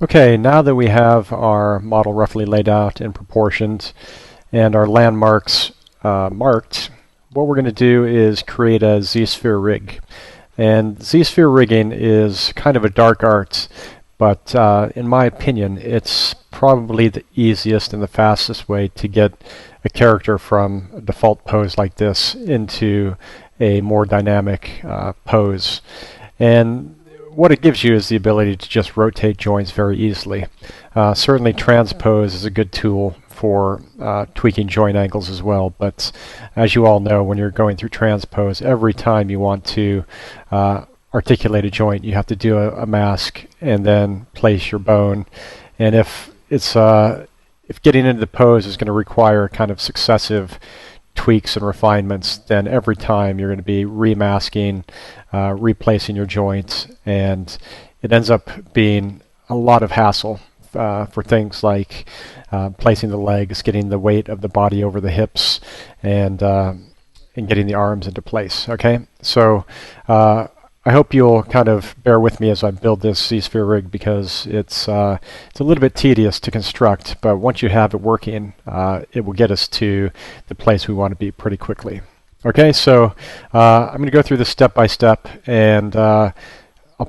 Okay, now that we have our model roughly laid out and proportioned and our landmarks marked, what we're going to do is create a Z-Sphere rig. And Z-Sphere rigging is kind of a dark art, but in my opinion, it's probably the easiest and the fastest way to get a character from a default pose like this into a more dynamic pose. And what it gives you is the ability to just rotate joints very easily. Certainly transpose is a good tool for tweaking joint angles as well, but as you all know, when you're going through transpose, every time you want to articulate a joint, you have to do a mask and then place your bone. And if getting into the pose is going to require kind of successive tweaks and refinements, then every time you're going to be remasking, replacing your joints, and it ends up being a lot of hassle for things like placing the legs, getting the weight of the body over the hips, and getting the arms into place. Okay, so I hope you'll kind of bear with me as I build this Z-Sphere rig, because it's a little bit tedious to construct, but once you have it working, it will get us to the place we want to be pretty quickly. Okay, so I'm going to go through this step by step, and I'll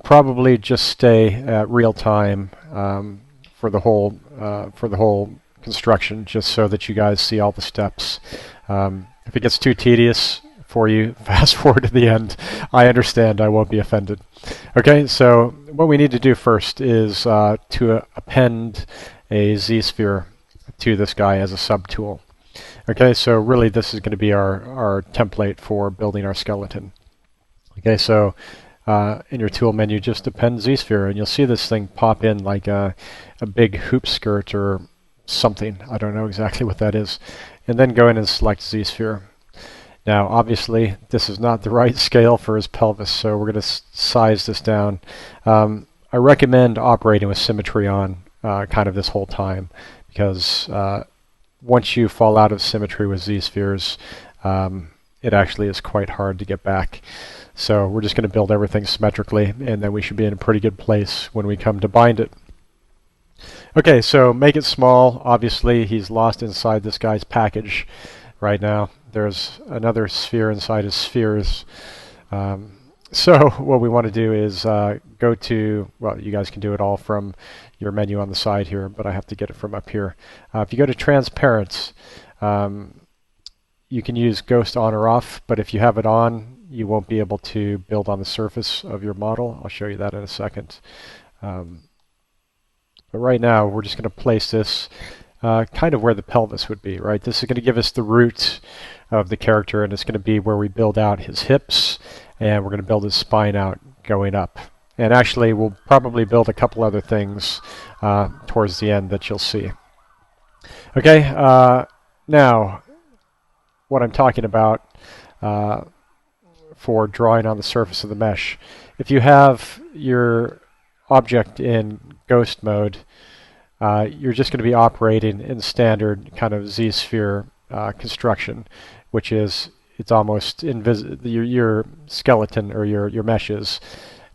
probably just stay at real time for the whole construction, just so that you guys see all the steps. If it gets too tedious for you, fast forward to the end. I understand. I won't be offended. Okay, so what we need to do first is to append a Z-sphere to this guy as a subtool. Okay, so really this is going to be our template for building our skeleton. Okay, so in your tool menu, just append Z-sphere, and you'll see this thing pop in like a big hoop skirt or something. I don't know exactly what that is. And then go in and select Z-sphere. Now, obviously, this is not the right scale for his pelvis, so we're going to size this down. I recommend operating with symmetry on kind of this whole time, because once you fall out of symmetry with Z-spheres, it actually is quite hard to get back. So we're just going to build everything symmetrically, and then we should be in a pretty good place when we come to bind it. Okay, so make it small. Obviously, he's lost inside this guy's package right now. There's another sphere inside his spheres. So what we want to do is go to, well, you guys can do it all from your menu on the side here, but I have to get it from up here. If you go to transparent, you can use ghost on or off, but if you have it on, you won't be able to build on the surface of your model. I'll show you that in a second. But right now, we're just going to place this kind of where the pelvis would be, right? This is going to give us the root of the character, and it's going to be where we build out his hips, and we're going to build his spine out going up. And actually, we'll probably build a couple other things towards the end that you'll see. Okay, now, what I'm talking about for drawing on the surface of the mesh. If you have your object in ghost mode, you're just going to be operating in standard kind of Z-sphere construction, which is it's almost invisible. Your skeleton or your mesh is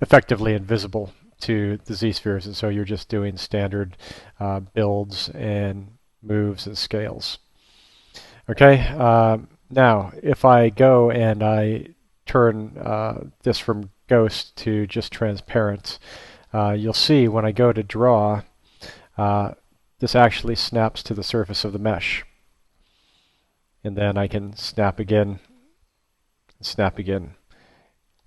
effectively invisible to the Z-spheres, and so you're just doing standard builds and moves and scales. Okay, now if I go and I turn this from ghost to just transparent, you'll see when I go to draw, this actually snaps to the surface of the mesh. And then I can snap again, snap again.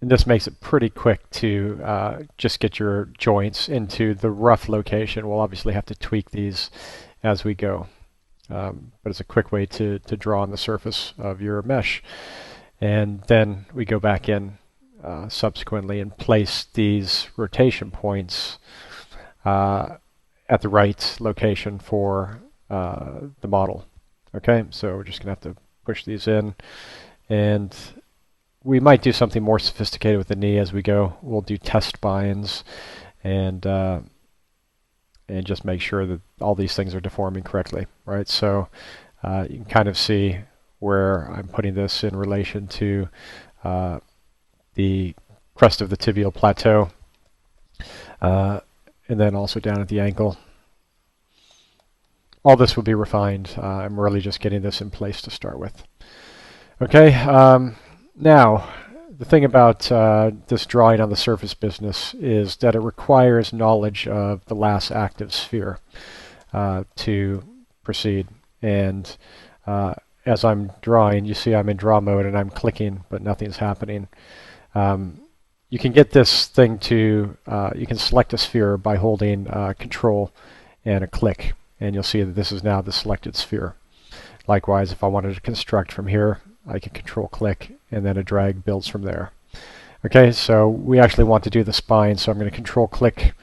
And this makes it pretty quick to just get your joints into the rough location. We'll obviously have to tweak these as we go. But it's a quick way to draw on the surface of your mesh. And then we go back in subsequently and place these rotation points at the right location for the model. Okay, so we're just going to have to push these in, and we might do something more sophisticated with the knee as we go. We'll do test binds and just make sure that all these things are deforming correctly, right? So you can kind of see where I'm putting this in relation to the crest of the tibial plateau. and then also down at the ankle. All this will be refined. I'm really just getting this in place to start with. Okay, now the thing about this drawing on the surface business is that it requires knowledge of the last active sphere to proceed. And as I'm drawing, you see I'm in draw mode and I'm clicking, but nothing's happening. You can get this thing to, you can select a sphere by holding Control and a click, and you'll see that this is now the selected sphere. Likewise, if I wanted to construct from here, I can Control click, and then a drag builds from there. Okay, so we actually want to do the spine, so I'm going to Control click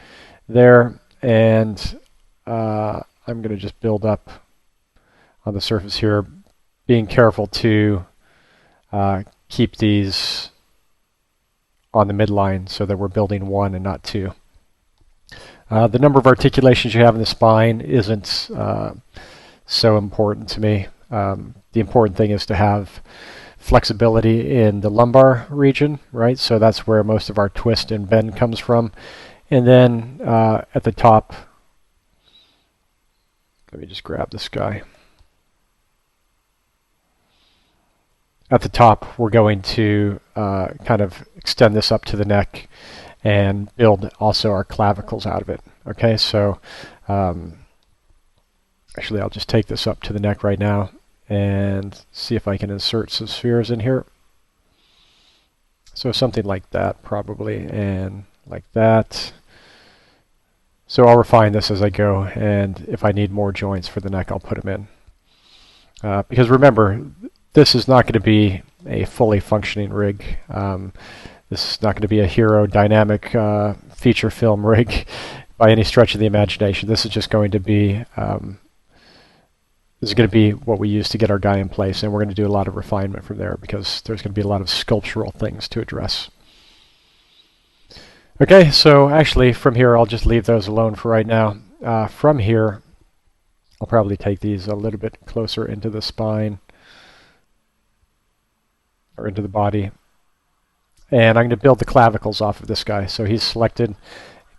there, and I'm going to just build up on the surface here, being careful to keep these on the midline so that we're building one and not two. The number of articulations you have in the spine isn't so important to me. The important thing is to have flexibility in the lumbar region, right? So that's where most of our twist and bend comes from. And then at the top, let me just grab this guy. At the top, we're going to kind of extend this up to the neck and build also our clavicles out of it. Okay, so actually I'll just take this up to the neck right now and see if I can insert some spheres in here. So something like that probably, and like that. So I'll refine this as I go, and if I need more joints for the neck, I'll put them in. Because remember, this is not going to be a fully functioning rig. This is not going to be a hero dynamic feature film rig by any stretch of the imagination. This is just going to be what we use to get our guy in place, and we're going to do a lot of refinement from there because there's going to be a lot of sculptural things to address. Okay, so actually from here I'll just leave those alone for right now. From here I'll probably take these a little bit closer into the spine or into the body. And I'm going to build the clavicles off of this guy. So he's selected.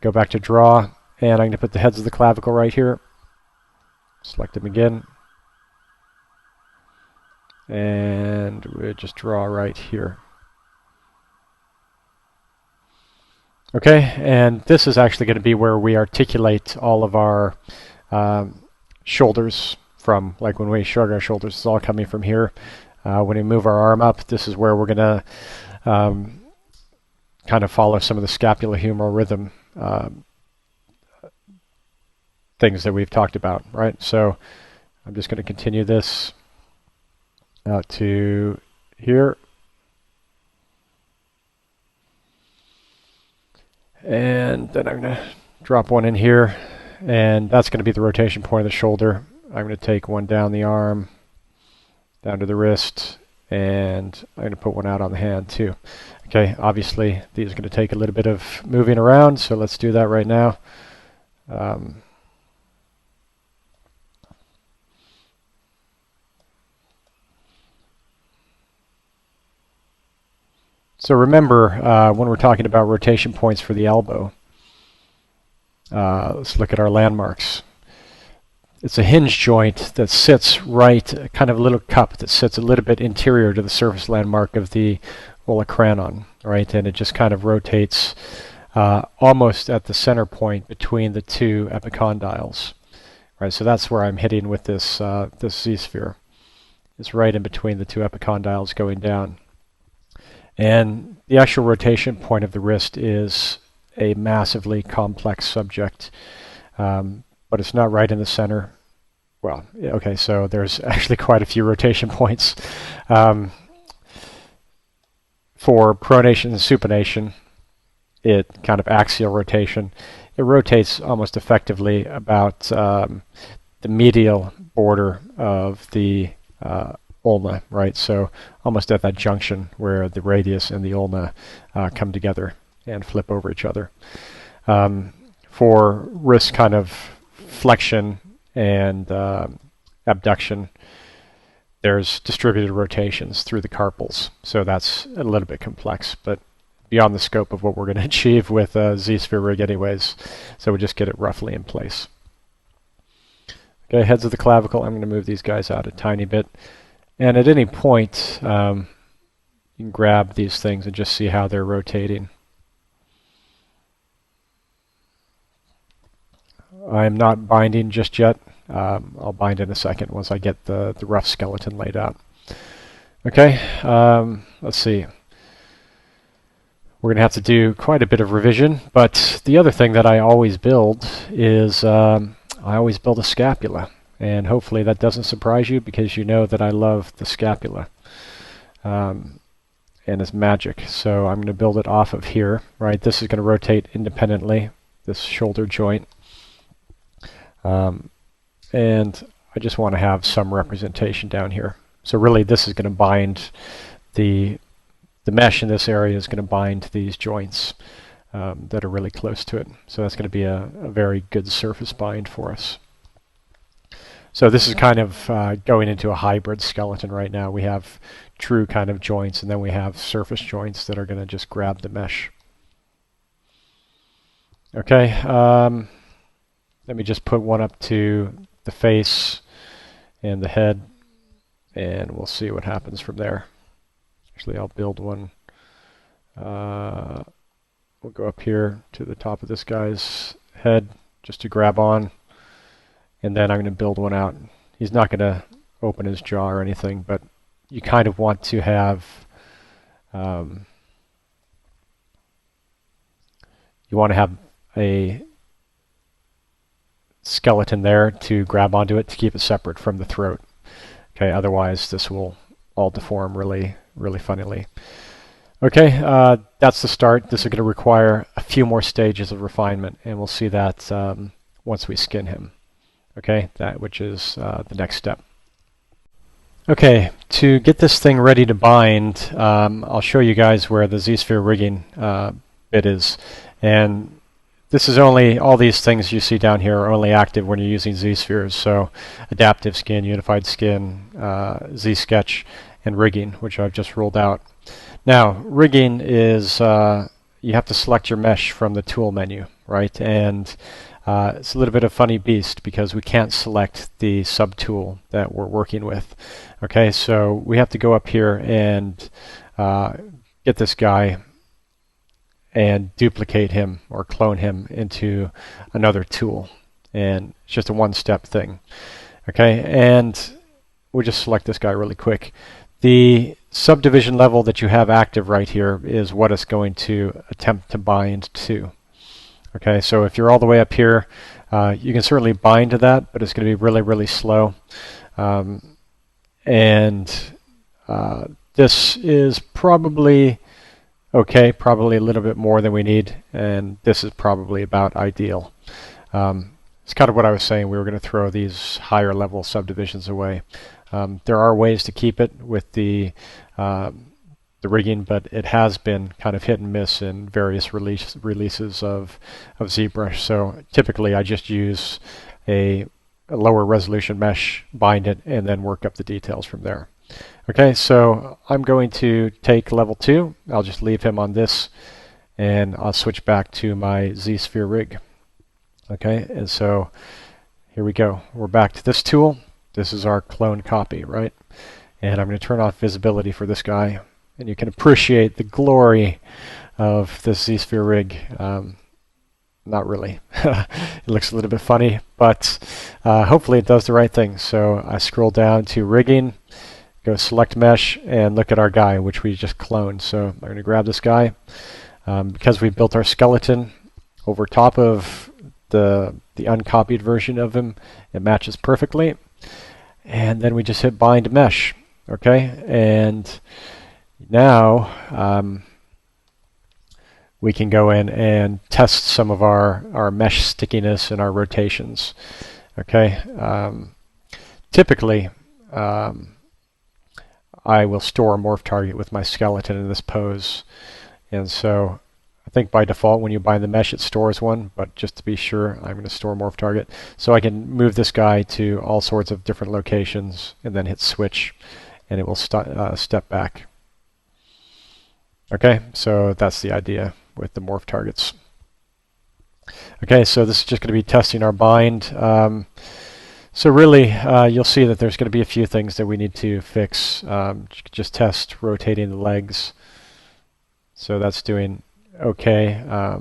Go back to draw, and I'm going to put the heads of the clavicle right here. Select them again. And we'll just draw right here. Okay, and this is actually going to be where we articulate all of our shoulders from, like when we shrug our shoulders, it's all coming from here. When we move our arm up, this is where we're going to kind of follow some of the scapulohumeral rhythm things that we've talked about, right? So I'm just going to continue this out to here. And then I'm going to drop one in here, and that's going to be the rotation point of the shoulder. I'm going to take one down the arm, down to the wrist, and I'm going to put one out on the hand too. Okay, obviously these are going to take a little bit of moving around, so let's do that right now. So remember, when we're talking about rotation points for the elbow, let's look at our landmarks. It's a hinge joint that sits right, kind of a little cup that sits a little bit interior to the surface landmark of the olecranon, right? And it just kind of rotates almost at the center point between the two epicondyles, right? So that's where I'm hitting with this this Z-sphere. It's right in between the two epicondyles going down. And the actual rotation point of the wrist is a massively complex subject, but it's not right in the center. Well, okay, so there's actually quite a few rotation points. For pronation and supination, it kind of axial rotation. It rotates almost effectively about the medial border of the ulna, right? So almost at that junction where the radius and the ulna come together and flip over each other. For wrist kind of flexion and abduction, there's distributed rotations through the carpals, so that's a little bit complex, but beyond the scope of what we're going to achieve with a Z-Sphere rig anyways. So we just get it roughly in place. Okay, heads of the clavicle, I'm going to move these guys out a tiny bit. And at any point, you can grab these things and just see how they're rotating. I'm not binding just yet. I'll bind in a second once I get the rough skeleton laid out. Okay, let's see. We're going to have to do quite a bit of revision, but the other thing that I always build is I always build a scapula, and hopefully that doesn't surprise you because you know that I love the scapula, and it's magic. So I'm going to build it off of here, right? This is going to rotate independently, this shoulder joint, and I just want to have some representation down here. So really this is going to bind the mesh in this area is going to bind these joints that are really close to it. So that's going to be a very good surface bind for us. So this is kind of going into a hybrid skeleton right now. We have true kind of joints, and then we have surface joints that are going to just grab the mesh. Okay, let me just put one up to the face and the head, and we'll see what happens from there. Actually, I'll build one. We'll go up here to the top of this guy's head just to grab on, and then I'm going to build one out. He's not going to open his jaw or anything, but you kind of want to have a skeleton there to grab onto it to keep it separate from the throat. Okay, otherwise this will all deform really funnily. Okay, that's the start. This is going to require a few more stages of refinement, and we'll see that once we skin him. Okay, which is the next step. Okay, to get this thing ready to bind, I'll show you guys where the Z-Sphere rigging bit is. And this is only, all these things you see down here are only active when you're using Z-Spheres. So adaptive skin, unified skin, Z-Sketch, and rigging, which I've just ruled out. Now, rigging is, you have to select your mesh from the tool menu, right? And it's a little bit of a funny beast because we can't select the subtool that we're working with. Okay, so we have to go up here and get this guy and duplicate him or clone him into another tool. And it's just a one-step thing. Okay, and we'll just select this guy really quick. The subdivision level that you have active right here is what it's going to attempt to bind to. Okay, so if you're all the way up here, you can certainly bind to that, but it's going to be really slow. This is probably okay, probably a little bit more than we need, and this is probably about ideal. It's kind of what I was saying, we were going to throw these higher level subdivisions away. There are ways to keep it with the rigging, but it has been kind of hit and miss in various releases of Zbrush. So typically I just use a lower resolution mesh, bind it, and then work up the details from there. Okay, so I'm going to take level 2. I'll just leave him on this, and I'll switch back to my Z-Sphere rig. Okay, and so here we go. We're back to this tool. This is our clone copy, right? And I'm going to turn off visibility for this guy. And you can appreciate the glory of this Z-Sphere rig. Not really. It looks a little bit funny, but hopefully it does the right thing. So I scroll down to rigging, go select mesh, and look at our guy, which we just cloned. So I'm going to grab this guy. Because we built our skeleton over top of the uncopied version of him, it matches perfectly. And then we just hit bind mesh. Okay, and now we can go in and test some of our mesh stickiness and our rotations. Okay, typically I will store a morph target with my skeleton in this pose, and so I think by default when you bind the mesh it stores one, but just to be sure I'm going to store a morph target. So I can move this guy to all sorts of different locations and then hit switch, and it will step back. Okay, so that's the idea with the morph targets. Okay, so this is just going to be testing our bind. So really, you'll see that there's going to be a few things that we need to fix. Just test rotating the legs. So that's doing okay. I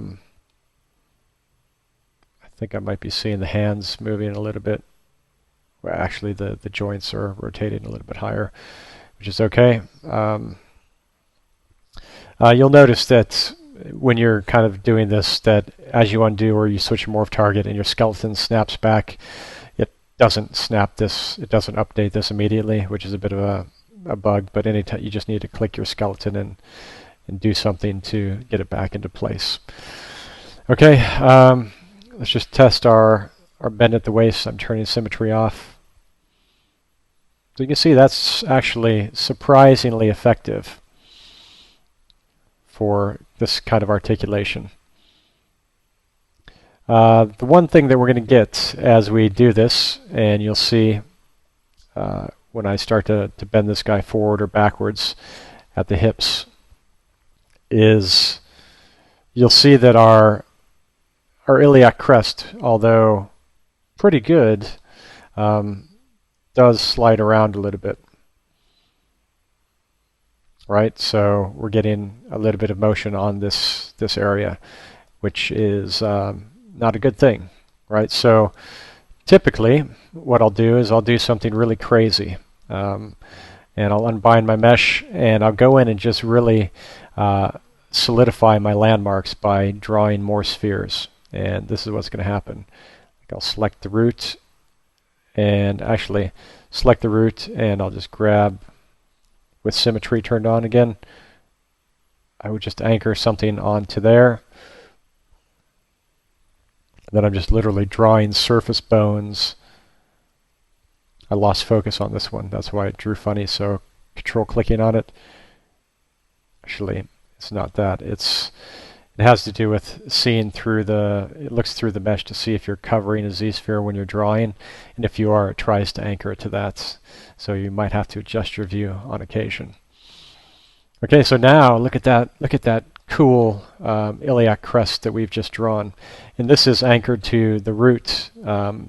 think I might be seeing the hands moving a little bit. Well, actually, the joints are rotating a little bit higher, which is okay. You'll notice that when you're kind of doing this, that as you undo or you switch your morph target and your skeleton snaps back, it doesn't snap this, it doesn't update this immediately, which is a bit of a bug, but anytime you just need to click your skeleton and do something to get it back into place. Okay, let's just test our bend at the waist. I'm turning symmetry off. So you can see that's actually surprisingly effective for this kind of articulation. The one thing that we're going to get as we do this, and you'll see when I start to bend this guy forward or backwards at the hips, is you'll see that our iliac crest, although pretty good, does slide around a little bit. Right, so we're getting a little bit of motion on this area, which is not a good thing, right? So typically, what I'll do is I'll do something really crazy, and I'll unbind my mesh, and I'll go in and just really solidify my landmarks by drawing more spheres. And this is what's going to happen. I'll select the root, and actually select the root, and I'll just grab. With symmetry turned on again, I would just anchor something onto there. Then I'm just literally drawing surface bones. I lost focus on this one. That's why it drew funny. So control clicking on it. Actually, it's not that. It has to do with seeing through it looks through the mesh to see if you're covering a Z-sphere when you're drawing. And if you are, it tries to anchor it to that. So you might have to adjust your view on occasion. Okay, so now look at that cool iliac crest that we've just drawn. And this is anchored to the root.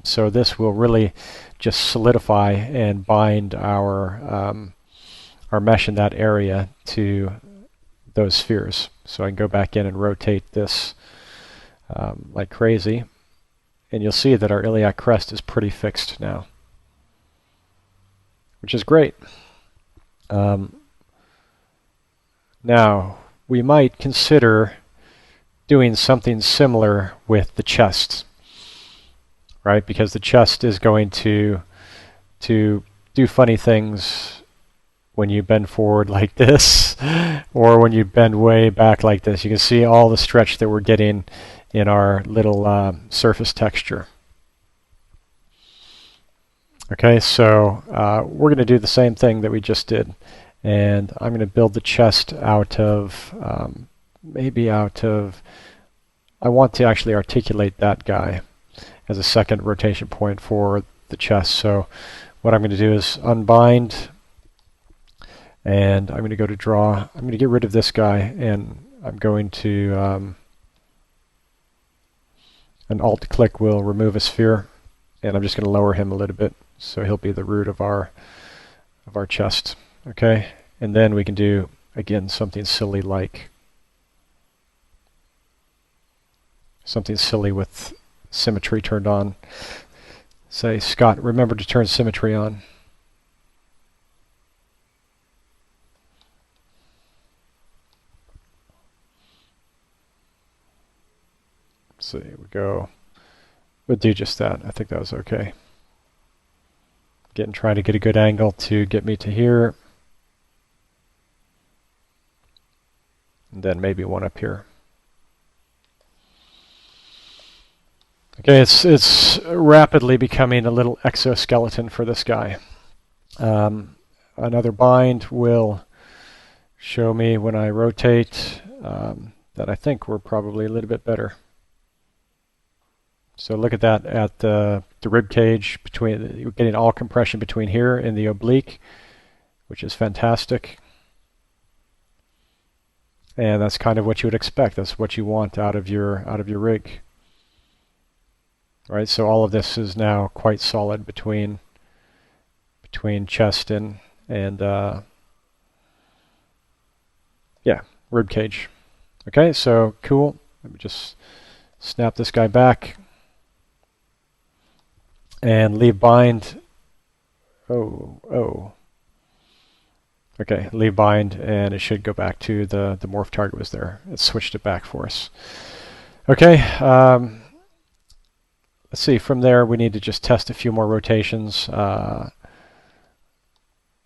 So this will really just solidify and bind our mesh in that area to those spheres. So I can go back in and rotate this like crazy. And you'll see that our iliac crest is pretty fixed now, which is great. Now, we might consider doing something similar with the chest, right? Because the chest is going to do funny things when you bend forward like this, or when you bend way back like this. You can see all the stretch that we're getting in our little surface texture. Okay, so we're going to do the same thing that we just did. And I'm going to build the chest out of, I want to actually articulate that guy as a second rotation point for the chest. So what I'm going to do is unbind, and I'm going to go to draw. I'm going to get rid of this guy, and I'm going to, an alt-click will remove a sphere, and I'm just going to lower him a little bit, so he'll be the root of our chest. Okay, and then we can do, again, something silly with symmetry turned on. Say, Scott, remember to turn symmetry on. So here we go. We'll do just that. I think that was okay. Trying to get a good angle to get me to here. And then maybe one up here. Okay, it's rapidly becoming a little exoskeleton for this guy. Another bind will show me when I rotate that I think we're probably a little bit better. So look at that at the rib cage, you're getting all compression between here and the oblique, which is fantastic. And that's kind of what you would expect. That's what you want out of your rig. Right, so all of this is now quite solid between chest and yeah, rib cage. Okay, so cool. Let me just snap this guy back and leave bind. Oh. Okay, leave bind, and it should go back to the morph target was there. It switched it back for us. Okay, let's see. From there, we need to just test a few more rotations. I'm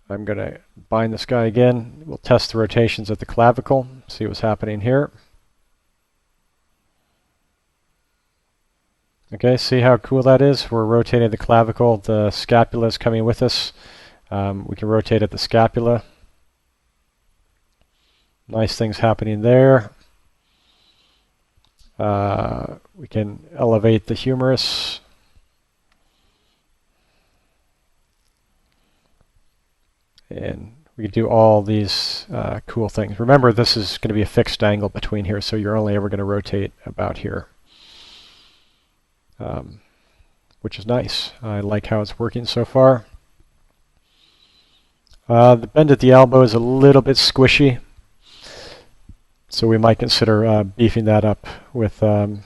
going to bind this guy again. We'll test the rotations at the clavicle, see what's happening here. Okay, see how cool that is? We're rotating the clavicle. The scapula is coming with us. We can rotate at the scapula. Nice things happening there. We can elevate the humerus. And we can do all these cool things. Remember, this is going to be a fixed angle between here, so you're only ever going to rotate about here. Which is nice. I like how it's working so far. The bend at the elbow is a little bit squishy, so we might consider beefing that up with some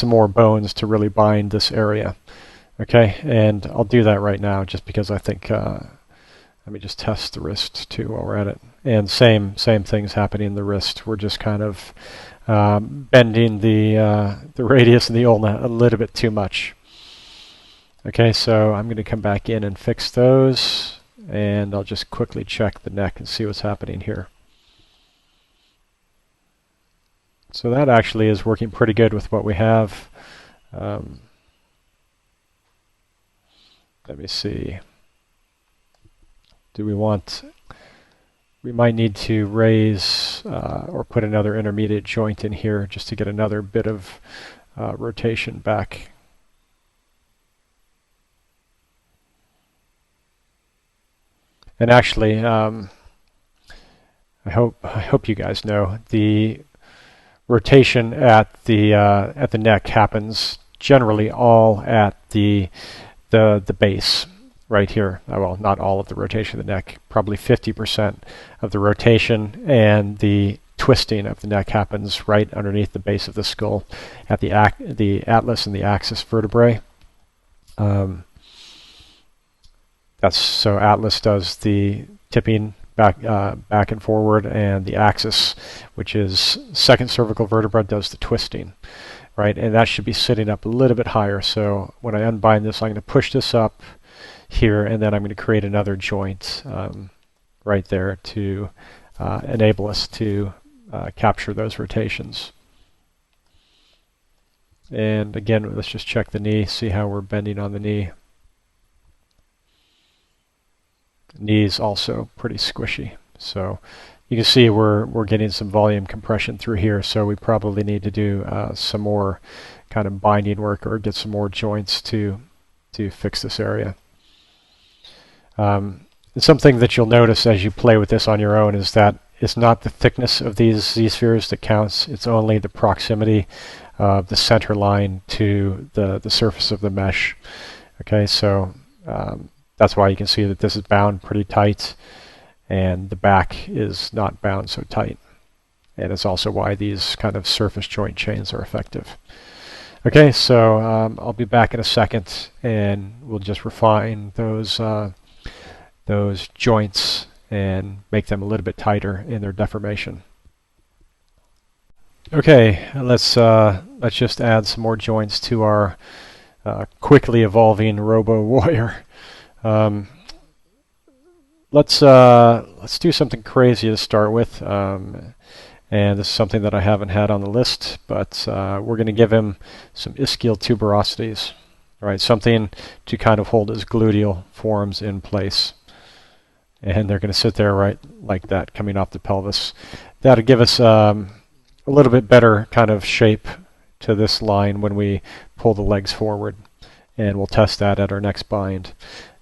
more bones to really bind this area. Okay, and I'll do that right now just because I think, let me just test the wrist too while we're at it. And same things happening in the wrist. We're just kind of bending the radius and the ulna a little bit too much. Okay, so I'm going to come back in and fix those, and I'll just quickly check the neck and see what's happening here. So that actually is working pretty good with what we have. Let me see. Do we want... We might need to raise or put another intermediate joint in here just to get another bit of rotation back. And actually, I hope you guys know the rotation at the neck happens generally all at the base. Right here. Well, not all of the rotation of the neck, probably 50% of the rotation and the twisting of the neck happens right underneath the base of the skull at the atlas and the axis vertebrae. So atlas does the tipping back and forward, and the axis, which is second cervical vertebra, does the twisting. Right, and that should be sitting up a little bit higher. So when I unbind this, I'm going to push this up here, and then I'm going to create another joint right there to enable us to capture those rotations. And again, let's just check the knee, see how we're bending on the knee. Knee's also pretty squishy, so you can see we're getting some volume compression through here, so we probably need to do some more kind of binding work or get some more joints to fix this area. Something that you'll notice as you play with this on your own is that it's not the thickness of these Z-spheres that counts, it's only the proximity of the center line to the surface of the mesh. Okay, so that's why you can see that this is bound pretty tight and the back is not bound so tight. And it's also why these kind of surface joint chains are effective. Okay, so I'll be back in a second and we'll just refine those joints and make them a little bit tighter in their deformation. Okay, let's just add some more joints to our quickly evolving Robo Warrior. Let's do something crazy to start with, and this is something that I haven't had on the list, but we're going to give him some ischial tuberosities, right? Something to kind of hold his gluteal forms in place. And they're going to sit there right like that, coming off the pelvis. That'll give us a little bit better kind of shape to this line when we pull the legs forward. And we'll test that at our next bind.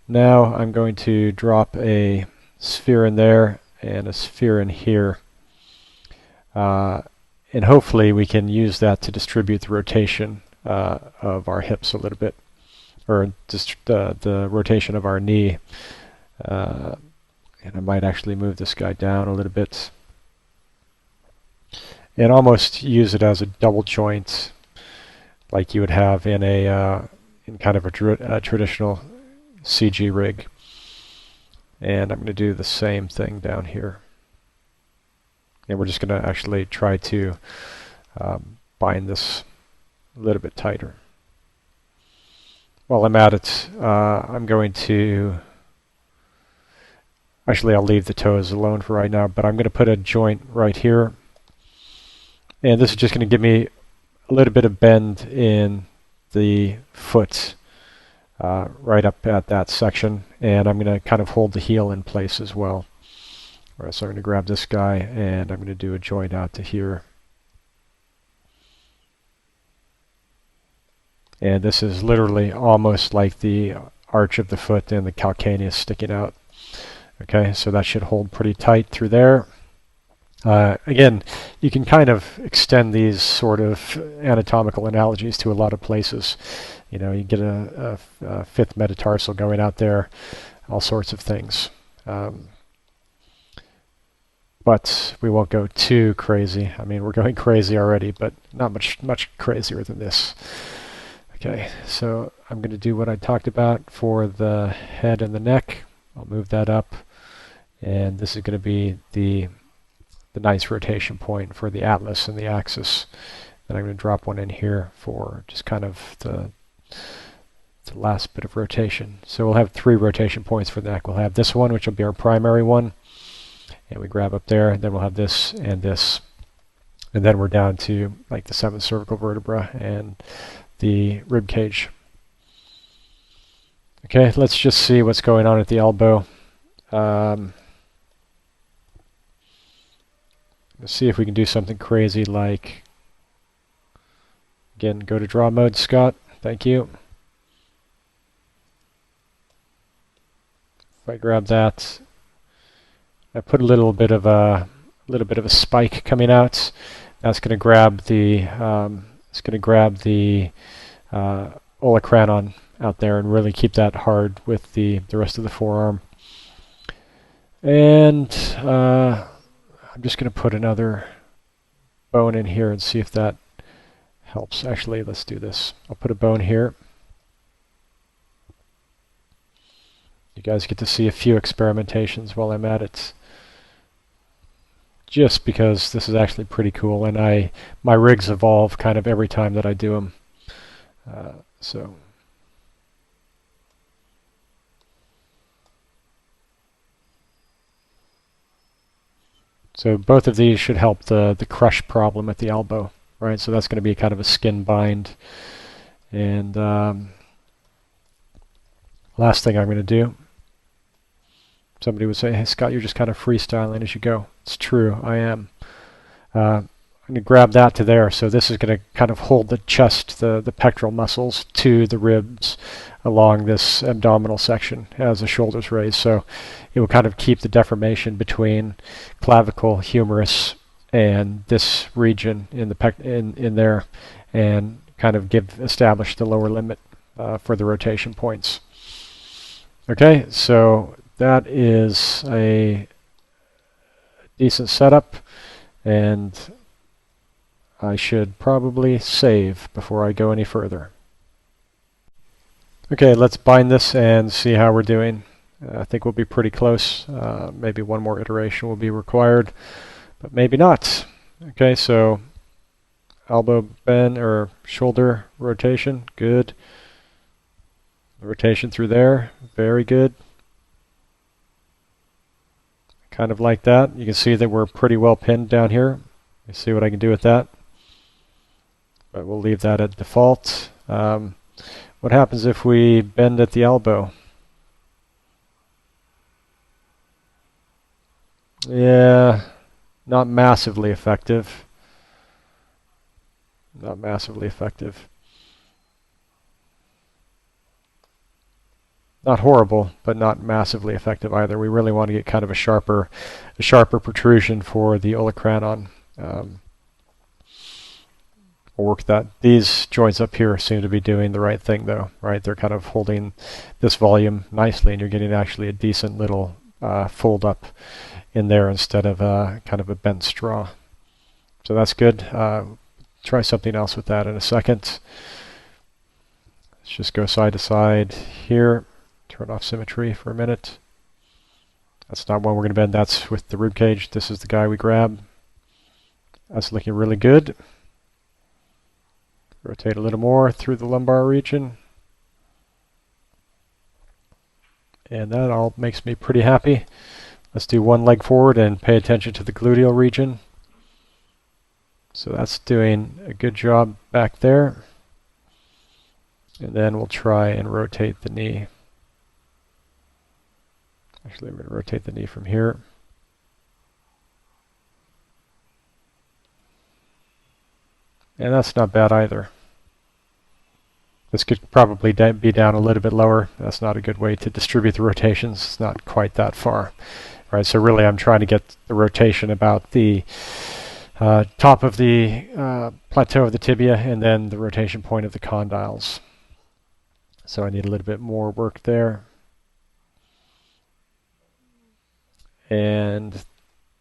Now I'm going to drop a sphere in there and a sphere in here. and hopefully we can use that to distribute the rotation of our hips a little bit, or just the rotation of our knee. And I might actually move this guy down a little bit and almost use it as a double joint like you would have in a in kind of a traditional CG rig. And I'm going to do the same thing down here. And we're just going to actually try to bind this a little bit tighter. While I'm at it, I'm going to... Actually, I'll leave the toes alone for right now, but I'm going to put a joint right here. And this is just going to give me a little bit of bend in the foot right up at that section. And I'm going to kind of hold the heel in place as well. All right, so I'm going to grab this guy and I'm going to do a joint out to here. And this is literally almost like the arch of the foot and the calcaneus sticking out. Okay, so that should hold pretty tight through there. Again, you can kind of extend these sort of anatomical analogies to a lot of places. You know, you get a fifth metatarsal going out there, all sorts of things. But we won't go too crazy. I mean, we're going crazy already, but not much crazier than this. Okay, so I'm going to do what I talked about for the head and the neck. I'll move that up, and this is going to be the nice rotation point for the atlas and the axis. And I'm going to drop one in here for just kind of the last bit of rotation. So we'll have 3 rotation points for the neck. We'll have this one, which will be our primary one, and we grab up there, and then we'll have this, and then we're down to like the 7th cervical vertebra and the rib cage. Okay, let's just see what's going on at the elbow. Let's see if we can do something crazy like, again, go to draw mode, Scott. Thank you. If I grab that, I put a little bit of a spike coming out. That's going to grab the olecranon out there and really keep that hard with the rest of the forearm. And I'm just going to put another bone in here and see if that helps. Actually, let's do this. I'll put a bone here. You guys get to see a few experimentations while I'm at it, just because this is actually pretty cool, and my rigs evolve kind of every time that I do them. So both of these should help the crush problem at the elbow, right? So that's going to be kind of a skin bind. And last thing I'm going to do, somebody would say, hey Scott, you're just kind of freestyling as you go. It's true, I am. I'm going to grab that to there. So this is going to kind of hold the chest, the pectoral muscles to the ribs along this abdominal section as the shoulders raise. So it will kind of keep the deformation between clavicle, humerus, and this region in the in there, and kind of establish the lower limit for the rotation points. Okay, so that is a decent setup, and I should probably save before I go any further. Okay, let's bind this and see how we're doing. I think we'll be pretty close. Maybe one more iteration will be required, but maybe not. Okay, so elbow bend or shoulder rotation, good. Rotation through there, very good. Kind of like that. You can see that we're pretty well pinned down here. Let's see what I can do with that. But we'll leave that at default. What happens if we bend at the elbow? Yeah, not massively effective. Not massively effective. Not horrible, but not massively effective either. We really want to get kind of a sharper protrusion for the olecranon. We'll work that. These joints up here seem to be doing the right thing though, right? They're kind of holding this volume nicely, and you're getting actually a decent little fold up in there instead of kind of a bent straw. So that's good. Try something else with that in a second. Let's just go side to side here. Turn off symmetry for a minute. That's not one we're going to bend. That's with the rib cage. This is the guy we grab. That's looking really good. Rotate a little more through the lumbar region. And that all makes me pretty happy. Let's do one leg forward and pay attention to the gluteal region. So that's doing a good job back there. And then we'll try and rotate the knee. Actually, we're going to rotate the knee from here. And that's not bad either. This could probably be down a little bit lower. That's not a good way to distribute the rotations. It's not quite that far. Right, so really I'm trying to get the rotation about the top of the plateau of the tibia and then the rotation point of the condyles. So I need a little bit more work there. And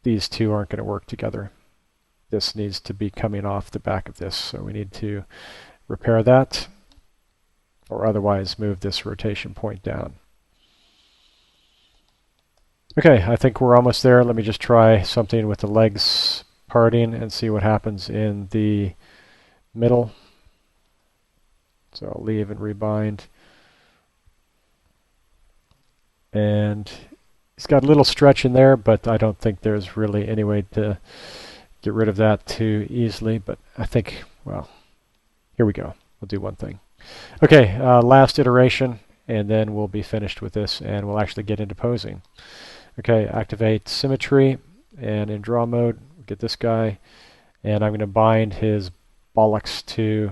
these two aren't going to work together. This needs to be coming off the back of this, so we need to repair that or otherwise move this rotation point down. Okay, I think we're almost there. Let me just try something with the legs parting and see what happens in the middle. So I'll leave and rebind. And it's got a little stretch in there, but I don't think there's really any way to get rid of that too easily. But I think, well, here we go. We'll do one thing. Okay, last iteration, and then we'll be finished with this, and we'll actually get into posing. Okay, activate symmetry, and in draw mode, get this guy, and I'm going to bind his bollocks to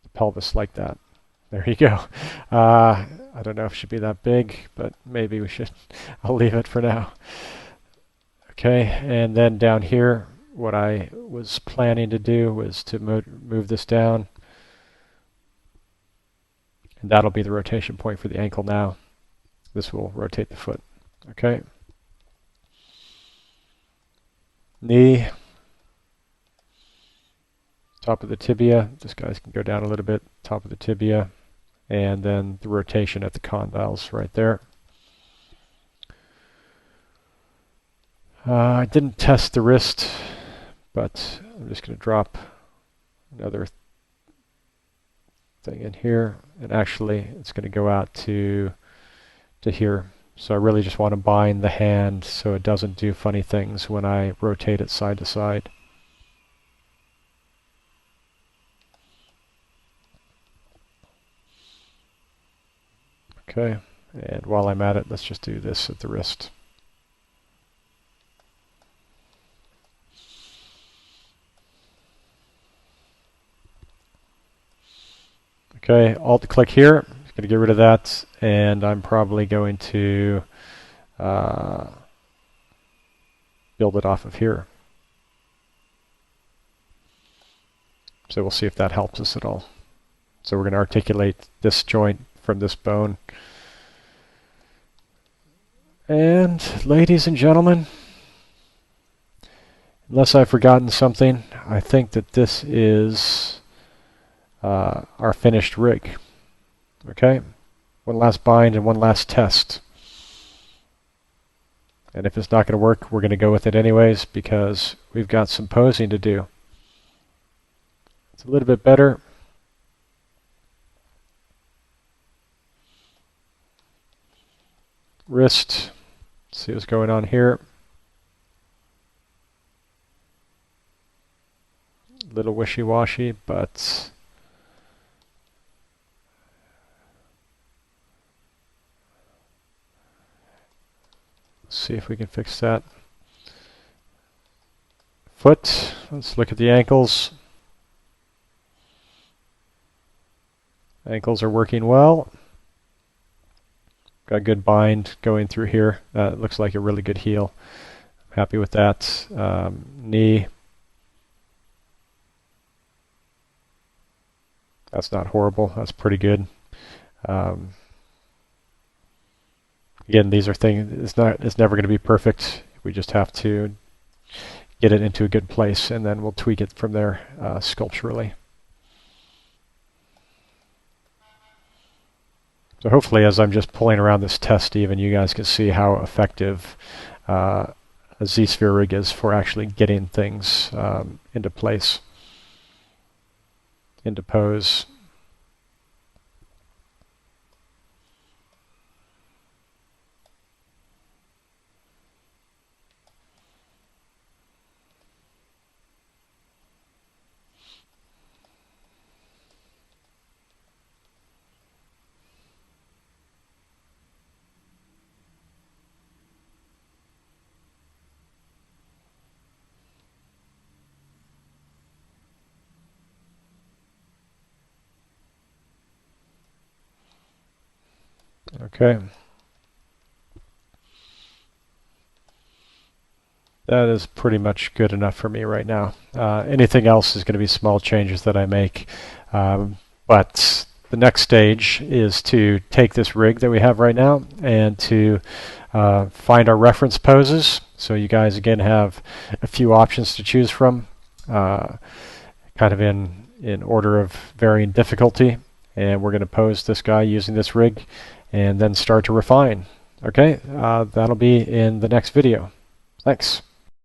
the pelvis like that. There you go. I don't know if it should be that big, but maybe we should. I'll leave it for now. Okay, and then down here, what I was planning to do was to move this down. And that'll be the rotation point for the ankle now. This will rotate the foot. Okay. Knee. Top of the tibia. This guy's can go down a little bit. Top of the tibia. And then the rotation at the condyles right there. I didn't test the wrist, but I'm just going to drop another thing in here, and actually it's going to go out to here. So I really just want to bind the hand so it doesn't do funny things when I rotate it side to side. Okay, and while I'm at it, let's just do this at the wrist. Okay, Alt-click here. I'm going to get rid of that, and I'm probably going to build it off of here. So we'll see if that helps us at all. So we're going to articulate this joint from this bone. And ladies and gentlemen, unless I've forgotten something, I think that this is our finished rig. Okay, one last bind and one last test. And if it's not going to work, we're going to go with it anyways because we've got some posing to do. It's a little bit better. Wrist. See what's going on here. A little wishy-washy, but let's see if we can fix that. Foot. Let's look at the ankles. Ankles are working well. Got a good bind going through here. It looks like a really good heel. Happy with that. Knee. That's not horrible. That's pretty good. Again, these are things. It's never going to be perfect. We just have to get it into a good place, and then we'll tweak it from there sculpturally. So hopefully, as I'm just pulling around this test, even you guys can see how effective a Zsphere rig is for actually getting things into place, into pose. Okay. That is pretty much good enough for me right now. Anything else is going to be small changes that I make. But the next stage is to take this rig that we have right now and to find our reference poses. So you guys again have a few options to choose from, kind of in order of varying difficulty. And we're going to pose this guy using this rig and then start to refine. Okay, that'll be in the next video. Thanks.